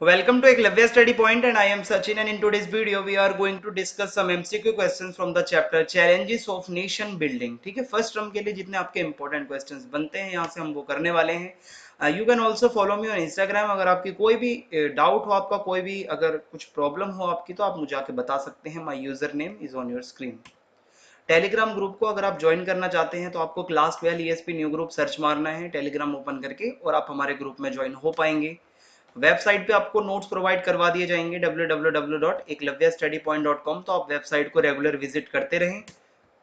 Welcome to Eklavya Study Point and I am Sachin, and in today's video we are going to discuss some MCQ questions from the chapter Challenges of Nation Building. ठीक है, first term के लिए जितने आपके important questions बनते हैं यहाँ से हम वो करने वाले हैं। You can also follow me on Instagram. अगर आपकी कोई भी डाउट हो, आपका कोई भी अगर कुछ प्रॉब्लम हो आपकी, तो आप मुझे आके बता सकते हैं। My user name is on your screen. Telegram group को अगर आप ज्वाइन करना चाहते हैं तो आपको class 12 ESP new group search मारना है टेलीग्राम ओपन करके, और आप हमारे ग्रुप में ज्वाइन हो पाएंगे। वेबसाइट पे आपको नोट्स प्रोवाइड करवा दिए जाएंगे www.eklavyastudypoint.com, तो आप वेबसाइट को रेगुलर विजिट करते रहें।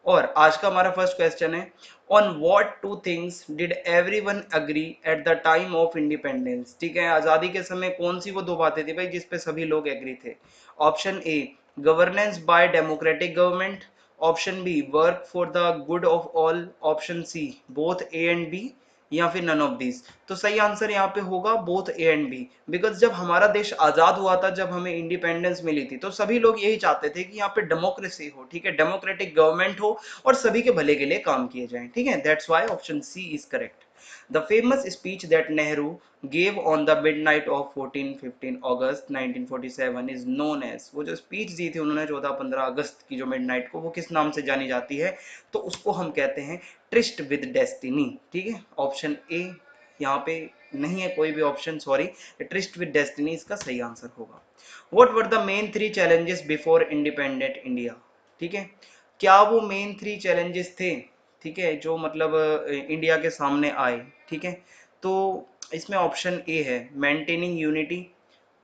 और आज का हमारा फर्स्ट क्वेश्चन है, on what two things did everyone agree at the time of independence. ठीक है, आजादी के समय कौन सी वो दो बातें थी भाई जिस पे सभी लोग एग्री थे। Option A, governance by democratic government. Option B, work for the good of all. Option C, both A and B, या फिर नन ऑफ दीज। तो सही आंसर यहाँ पे होगा both A and B. Because जब हमारा देश आजाद हुआ था, जब हमें इंडिपेंडेंस मिली थी, तो सभी लोग यही चाहते थे कि यहाँ पे डेमोक्रेसी हो, ठीक है, डेमोक्रेटिक गवर्नमेंट हो और सभी के भले के लिए काम किए जाएं। ठीक है, that's why option C is correct. The famous speech that Nehru gave on the midnight of 14-15 August 1947 is known as, वो जो स्पीच दी थी उन्होंने 14-15 अगस्त की जो मिडनाइट को, वो किस नाम से जानी जाती है? तो उसको हम कहते हैं ट्रिस्ट विद डेस्टिनी। ठीक है, ऑप्शन ए यहाँ पे नहीं है कोई भी option, sorry, tourist with destiny इसका सही आंसर होगा। What were the main 3 challenges before independent India. ठीक है, क्या वो मेन 3 चैलेंजेस थे, ठीक है, जो मतलब इंडिया के सामने आए। ठीक है, तो इसमें ऑप्शन ए है मेंटेनिंग यूनिटी।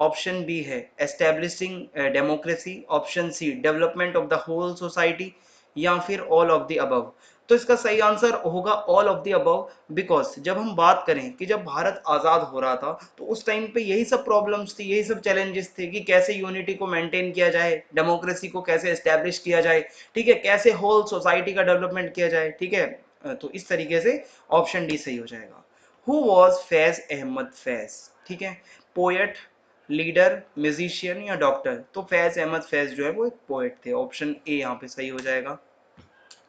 ऑप्शन बी है establishing democracy. Option C, development of the whole society, या फिर ऑल ऑफ द अबव। तो इसका सही आंसर होगा all of the above. Because जब हम बात करें कि जब भारत आजाद हो रहा था, तो उस टाइम पे यही सब प्रॉब्लम्स थी, यही सब चैलेंजेस थे कि कैसे यूनिटी को मेंटेन किया जाए, डेमोक्रेसी को कैसे एस्टेब्लिश किया जाए, ठीक है, कैसे होल सोसाइटी का डेवलपमेंट किया जाए। ठीक है, तो इस तरीके से ऑप्शन डी सही हो जाएगा। Who was Faiz Ahmed Faiz. ठीक है, पोएट, लीडर, म्यूजिशियन या डॉक्टर। तो फैज अहमद फैज जो है वो एक पोएट थे। ऑप्शन ए यहाँ पे सही हो जाएगा।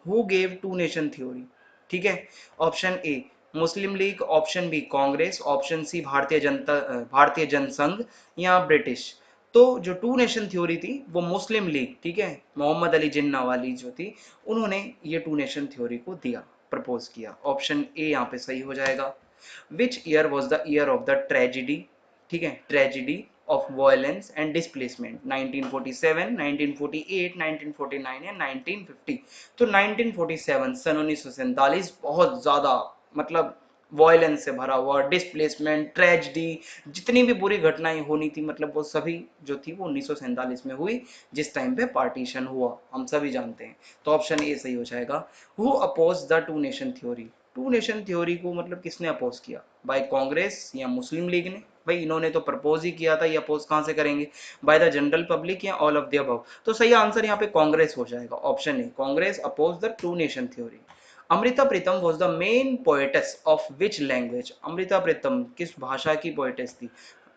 Who gave two nation theory. ठीक है, option A Muslim League. Option B Congress. Option C Bharatiya Jana Sangh या ब्रिटिश। तो जो टू नेशन थ्योरी थी वो मुस्लिम लीग, ठीक है, मोहम्मद अली जिन्ना वाली जो थी, उन्होंने ये टू नेशन थ्योरी को दिया, प्रपोज किया। ऑप्शन ए यहाँ पे सही हो जाएगा। Which year was the year of the tragedy. ठीक है, tragedy of violence and displacement, 1947, 1948, 1949 या 1950। तो 1947 सन 1947 बहुत ज्यादा मतलब वायलेंस से भरा हुआ, डिस्प्लेसमेंट, ट्रेजिडी, जितनी भी बुरी घटनाएं होनी थी, मतलब वो सभी जो थी वो 1947 में हुई, जिस टाइम पे पार्टीशन हुआ, हम सभी जानते हैं। तो ऑप्शन ए सही हो जाएगा। Who oppose the two nation theory. Two nation theory को मतलब किसने अपोज किया? बाय कांग्रेस या मुस्लिम लीग ने? भाई इन्होंने तो प्रपोज ही किया था, ये अपोज कहां से करेंगे? बाय द जनरल पब्लिक या ऑल ऑफ द अबव। तो सही आंसर यहाँ पे कांग्रेस हो जाएगा। Option A, Congress oppose the two nation theory. Amrita Pritam was the main poetess of which language. Amrita Pritam किस भाषा की पोएटेस थी?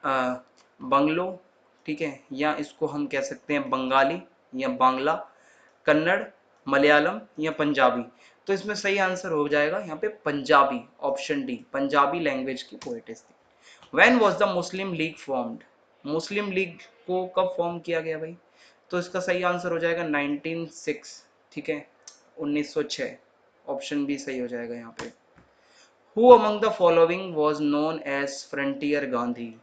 बंगलो, ठीक है, या इसको हम कह सकते हैं बंगाली या बांग्ला, कन्नड़, मलयालम या पंजाबी। तो इसमें सही आंसर हो जाएगा यहाँ पे Punjabi. Option D, Punjabi language की पोएटेस थी। When was the Muslim league formed. Muslim league को कब फॉर्म किया गया भाई? तो इसका सही आंसर हो जाएगा 1906। ठीक है, 1906। ऑप्शन बी सही हो जाएगा यहाँ पे। Who among the following was known as frontier Gandhi.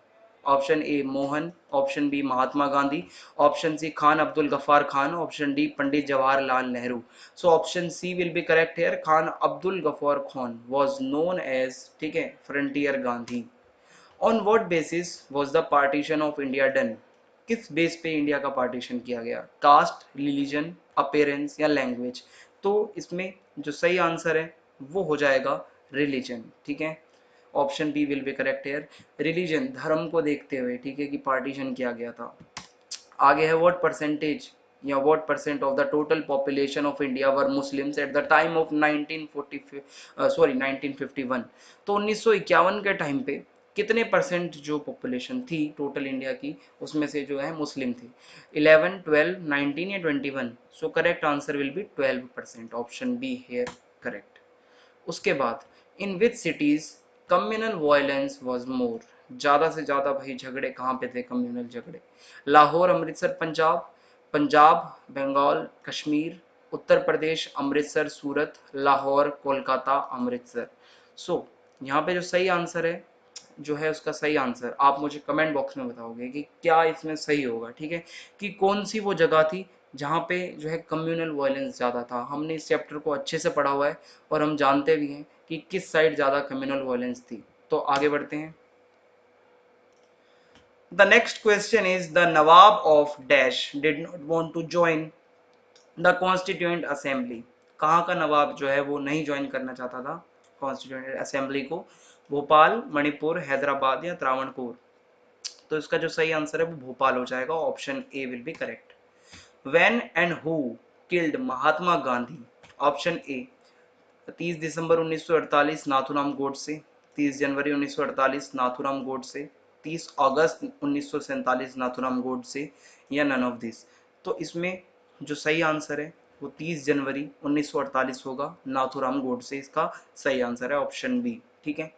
Option A Mohan. Option B Mahatma Gandhi. Option C Khan Abdul Ghaffar Khan. Option D Pandit Jawaharlal Nehru. So option C will be correct here. Khan Abdul Ghaffar Khan was known as, ठीक है, frontier Gandhi. On what basis was the partition of India done. किस base पे India का partition किया गया? Caste, religion, appearance या language. तो इसमें जो सही आंसर है वो हो जाएगा रिलीजन। ठीक है, option B will be correct here. Religion, धर्म को देखते हुए, ठीक है, कि पार्टीशन किया गया था। आगे है व्हाट परसेंटेज या what percent of the total population of India were Muslims eight the time of 1951। तो 1951 के टाइम पे कितने परसेंट जो पॉपुलेशन थी टोटल इंडिया की, उसमें से जो है मुस्लिम थे? 11, 12, 19 या 21? So correct answer will be 12%। Option B here correct. उसके बाद in which cities communal violence was more. ज्यादा से ज्यादा भाई झगड़े कहाँ पे थे, कम्युनल झगड़े? लाहौर, अमृतसर, पंजाब, पंजाब, बंगाल, कश्मीर, उत्तर प्रदेश, अमृतसर, सूरत, लाहौर, कोलकाता, अमृतसर। सो यहाँ पे जो सही आंसर है, जो है उसका सही आंसर आप मुझे कमेंट बॉक्स में बताओगे कि क्या इसमें सही होगा, ठीक है, कि कौन सी वो जगह थी जहाँ पे जो है कम्युनल वायलेंस ज़्यादा था। हमने इस चैप्टर को अच्छे से पढ़ा हुआ है और हम जानते भी हैं कि किस साइड ज़्यादा कम्युनल वायलेंस थी। तो आगे बढ़ते हैं। The next question is the nawab of dash did not want to join the constituent assembly. कहाँ का नवाब जो है वो नहीं ज्वाइन करना चाहता था कॉन्स्टिट्यूएंट असेंबली को? भोपाल, मणिपुर, हैदराबाद या त्रावणकोर? तो इसका जो सही आंसर है वो भोपाल हो जाएगा, option A will be correct. When and who killed Mahatma Gandhi? Option ए 30 दिसंबर 1948 नाथूराम गोडसे, 30 जनवरी 1948 नाथूराम गोडसे, 30 अगस्त 1947 नाथूराम गोडसे, या नन ऑफ दिस? तो इसमें जो सही आंसर है वो 30 जनवरी 1948 होगा, नाथूराम गोडसे इसका सही आंसर है, ऑप्शन बी। ठीक है,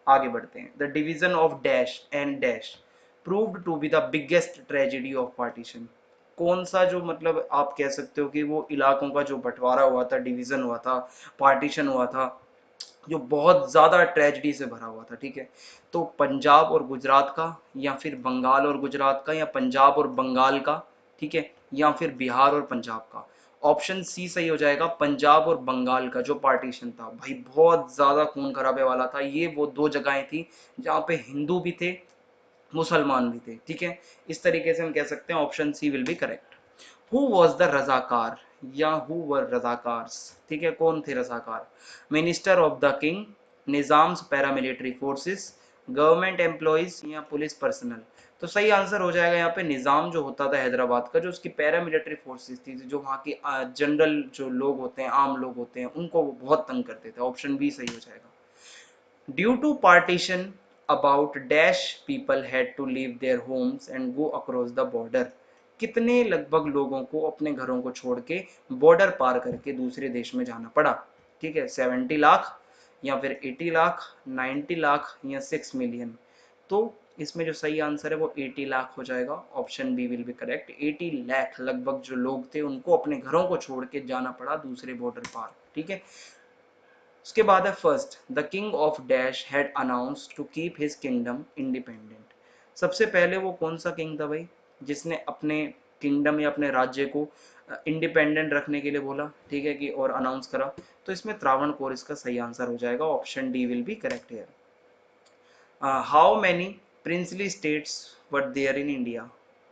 आगे बढ़ते हैं। The division of dash and dash proved to be the biggest tragedy of partition. कौन सा जो मतलब आप कह सकते हो कि वो इलाकों का जो बंटवारा हुआ था, डिवीजन हुआ था, पार्टीशन हुआ था, जो बहुत ज्यादा ट्रेजेडी से भरा हुआ था, ठीक है, तो पंजाब और गुजरात का, या फिर बंगाल और गुजरात का, या पंजाब और बंगाल का, ठीक है, या फिर बिहार और पंजाब का? ऑप्शन सी सही हो जाएगा, पंजाब और बंगाल का जो पार्टीशन था भाई बहुत ज्यादा खून खराबे वाला था। ये वो दो जगहें थी जहाँ पे हिंदू भी थे, मुसलमान भी थे, ठीक है, इस तरीके से हम कह सकते हैं option C will be correct. Who was the Razakar, या हु वर रजाकार्स? ठीक है, कौन थे Razakar? Minister of the king, Nizam's paramilitary forces, government employees, या पुलिस पर्सनल? तो सही आंसर हो जाएगा यहाँ पे निजाम जो होता था हैदराबाद का, जो उसकी पैरामिलिट्री फोर्सेस थी, जो वहाँ की जनरल जो लोग होते हैं, आम लोग होते हैं, उनको वो बहुत तंग करते थे। ऑप्शन बी सही हो जाएगा। Due to partition about dash people had to leave their homes and go across the border. कितने लगभग लोगों को अपने घरों को छोड़ के बॉर्डर पार करके दूसरे देश में जाना पड़ा? ठीक है, 70 लाख, या फिर 80 लाख, 90 लाख, या 6 मिलियन? तो इसमें जो सही आंसर है वो 80 लाख हो जाएगा, option B will be correct. 80 lakh लगभग जो लोग थे उनको अपने घरों को छोड़ के जाना पड़ा दूसरे बॉर्डर पार, ठीक है। उसके बाद है first the king of dash had announce to keep his kingdom independent. सबसे पहले वो कौन सा किंग था भाई जिसने अपने किंगडम या अपने राज्य को इंडिपेंडेंट रखने के लिए बोला, ठीक है, कि और अनाउंस करा? तो इसमें त्रावणकोर इसका सही आंसर हो जाएगा, option D will be correct here. How many princely states were there in India?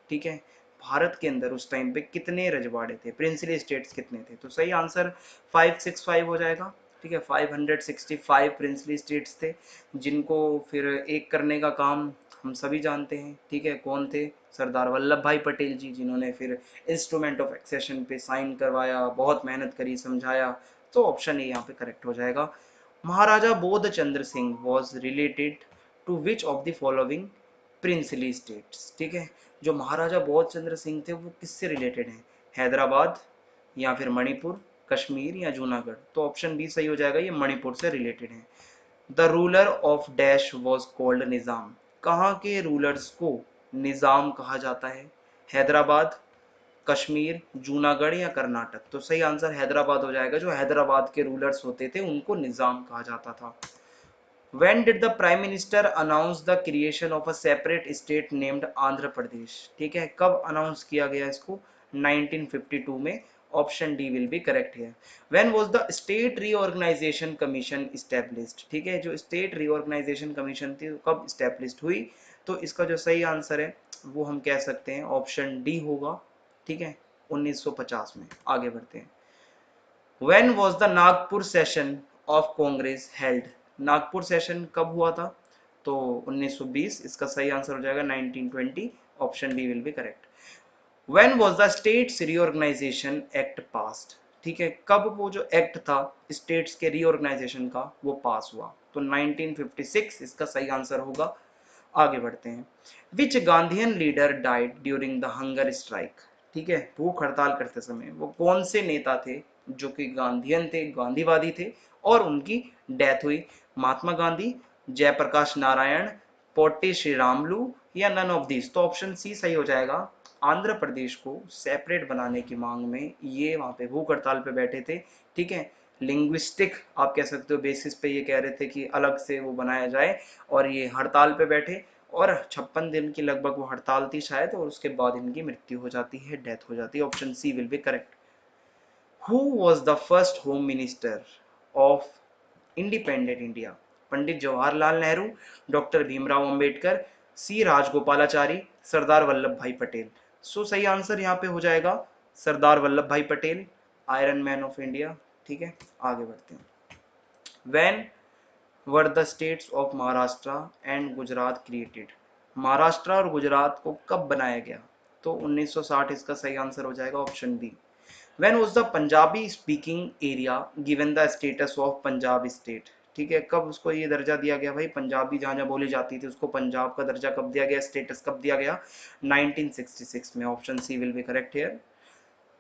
ठीक है, भारत के अंदर उस टाइम पे कितने रजवाड़े थे, प्रिंसली स्टेट्स कितने थे? तो सही आंसर 565 हो जाएगा, ठीक है, 565 प्रिंसली स्टेट्स थे, जिनको फिर एक करने का काम हम सभी जानते हैं, ठीक है, कौन थे? सरदार वल्लभ भाई पटेल जी, जिन्होंने फिर इंस्ट्रूमेंट ऑफ एक्सेशन पे साइन करवाया, बहुत मेहनत करी, समझाया। तो ऑप्शन ए यहाँ पे करेक्ट हो जाएगा। Maharaja Bodh Chandra Singh was related to which of the following princely states? ठीक है, जो महाराजा बोध चंद्र सिंह थे वो किससे रिलेटेड हैं? हैदराबाद, या फिर मणिपुर, कश्मीर, या जूनागढ़? तो ऑप्शन बी सही हो जाएगा, ये मणिपुर से रिलेटेड है। The ruler of dash was called Nizam. कहाँ के रूलर्स को निजाम कहा जाता है? हैदराबाद, कश्मीर, जूनागढ़, या कर्नाटक? तो सही आंसर हैदराबाद हो जाएगा, जो हैदराबाद के रूलर्स होते थे उनको निजाम कहा जाता था। When did the Prime Minister announce the creation of a separate state named Andhra Pradesh? ठीक है, कब अनाउंस किया गया इसको? 1952 में, option D will be correct है। When was the State Reorganization Commission established? ठीक है, जो स्टेट रीऑर्गेनाइजेशन कमीशन थी कब established हुई? तो इसका जो सही आंसर है वो हम कह सकते हैं ऑप्शन डी होगा, ठीक है, 1950 में। आगे बढ़ते हैं। When was the Nagpur session of Congress held? Nagpur session कब हुआ था? तो 1920, इसका सही आंसर हो जाएगा 1920, option B will be correct. When was the States Reorganization Act passed? ठीक है, कब वो जो एक्ट था स्टेट्स के रीऑर्गेनाइजेशन का वो पास हुआ? तो 1956 इसका सही आंसर होगा। आगे बढ़ते हैं। Which Gandhian leader died during the hunger strike? ठीक है, भूख हड़ताल करते समय वो कौन से नेता थे जो कि गांधीयन थे, गांधीवादी थे, और उनकी डेथ हुई? महात्मा गांधी, जयप्रकाश नारायण, पोटी श्रीरामलू या नन ऑफ दिस? तो ऑप्शन सी सही हो जाएगा। आंध्र प्रदेश को सेपरेट बनाने की मांग में ये वहां पे भूख हड़ताल पे बैठे थे। ठीक है, लिंग्विस्टिक आप कह सकते हो बेसिस पे ये कह रहे थे कि अलग से वो बनाया जाए, और ये हड़ताल पे बैठे, और 56 दिन की लगभग वो हड़ताल थी शायद, और उसके बाद इनकी मृत्यु हो जाती है, डेथ हो जाती है। Option C will be correct. Who was the first home minister of independent India? Pandit Jawaharlal Nehru, doctor Bhimrao Ambedkar, C Rajagopalachari, Sardar Vallabh Bhai Patel? सो सही आंसर यहाँ पे हो जाएगा सरदार Vallabh Bhai Patel, iron man of India. ठीक है, आगे बढ़ते हैं। When were the states of Maharashtra and Gujarat created? Maharashtra और गुजरात को कब बनाया गया? तो 1960 इसका सही आंसर हो जाएगा, option B. When was the Punjabi speaking area given the status of Punjab state? ठीक है, कब उसको ये दर्जा दिया गया भाई? पंजाबी जहाँ जहाँ बोली जाती थी उसको पंजाब का दर्जा कब दिया गया, स्टेटस कब दिया गया? 1966 में। Option C will be correct here.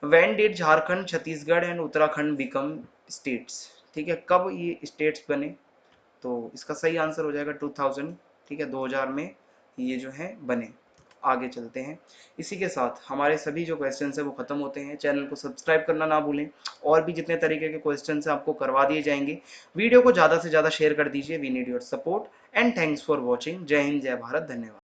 When did Jharkhand, Chhattisgarh and Uttarakhand become states? ठीक है, कब ये स्टेट्स बने? तो इसका सही आंसर हो जाएगा 2000। ठीक है, 2000 में ये जो है बने। आगे चलते हैं। इसी के साथ हमारे सभी जो क्वेश्चंस हैं वो खत्म होते हैं। चैनल को सब्सक्राइब करना ना भूलें, और भी जितने तरीके के क्वेश्चंस हैं आपको करवा दिए जाएंगे। वीडियो को ज़्यादा से ज़्यादा शेयर कर दीजिए। We need your support and thanks for watching. जय हिंद, जय भारत, धन्यवाद।